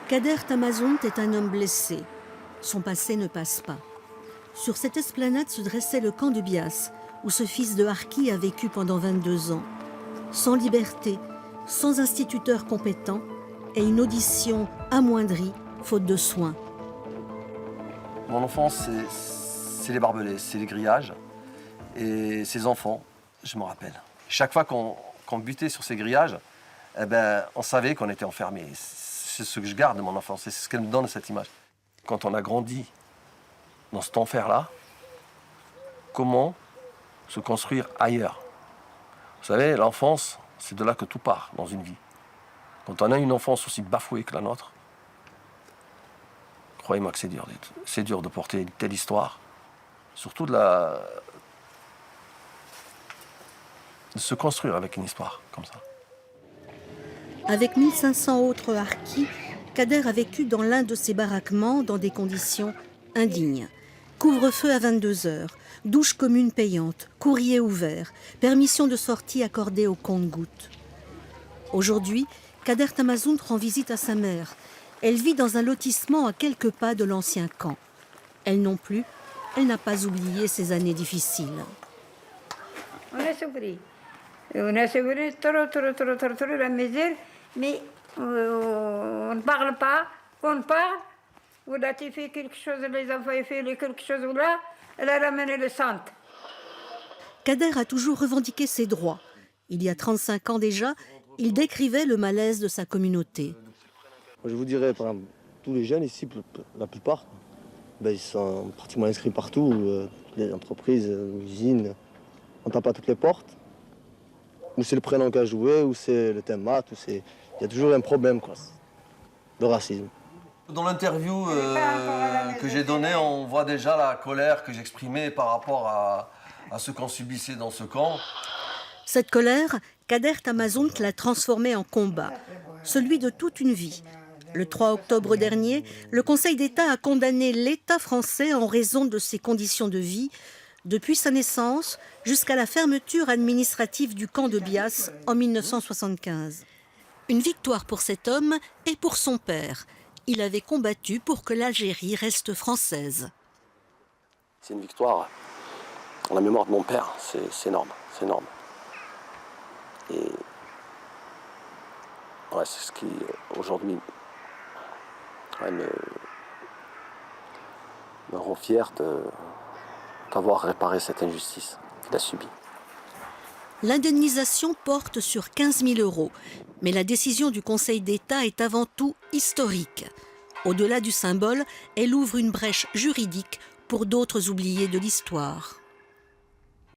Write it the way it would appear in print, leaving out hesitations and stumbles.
Kader Tamazout est un homme blessé. Son passé ne passe pas. Sur cette esplanade se dressait le camp de Bias, où ce fils de harki a vécu pendant 22 ans. Sans liberté, sans instituteur compétent et une audition amoindrie, faute de soins. Mon enfance, c'est les barbelés, c'est les grillages. Et ces enfants, je me rappelle. Chaque fois qu'on butait sur ces grillages, eh ben, on savait qu'on était enfermés. C'est ce que je garde de mon enfance, c'est ce qu'elle me donne, cette image. Quand on a grandi dans cet enfer-là, comment se construire ailleurs? Vous savez, l'enfance, c'est de là que tout part dans une vie. Quand on a une enfance aussi bafouée que la nôtre, croyez-moi que c'est dur de porter une telle histoire, surtout de se construire avec une histoire comme ça. Avec 1500 autres harkis, Kader a vécu dans l'un de ces baraquements dans des conditions indignes. Couvre-feu à 22 heures, douche commune payante, courrier ouvert, permission de sortie accordée au compte-gouttes. Aujourd'hui, Kader Tamazout rend visite à sa mère. Elle vit dans un lotissement à quelques pas de l'ancien camp. Elle non plus, elle n'a pas oublié ces années difficiles. On a souffert. On a souffert trop la misère, mais on ne parle pas. On parle. Ou là, tu fais quelque chose, les enfants ont fait quelque chose là, elle a ramené le centre. Kader a toujours revendiqué ses droits. Il y a 35 ans déjà, il décrivait le malaise de sa communauté. Je vous dirais, par exemple, tous les jeunes ici, la plupart, ils sont pratiquement inscrits partout. Les entreprises, les usines, on tape à toutes les portes. Ou c'est le prénom qui a joué, ou c'est le thème maths, il y a toujours un problème de racisme. Dans l'interview que j'ai donnée, on voit déjà la colère que j'exprimais par rapport à ce qu'on subissait dans ce camp. Cette colère, Kader Tamazout l'a transformée en combat, celui de toute une vie. Le 3 octobre dernier, le Conseil d'État a condamné l'État français en raison de ses conditions de vie, depuis sa naissance jusqu'à la fermeture administrative du camp de Bias en 1975. Une victoire pour cet homme et pour son père. Il avait combattu pour que l'Algérie reste française. C'est une victoire en la mémoire de mon père, c'est énorme, c'est énorme. Et ouais, c'est ce qui, aujourd'hui, me rend fier d'avoir réparé cette injustice qu'il a subie. L'indemnisation porte sur 15 000 €, mais la décision du Conseil d'État est avant tout historique. Au-delà du symbole, elle ouvre une brèche juridique pour d'autres oubliés de l'histoire.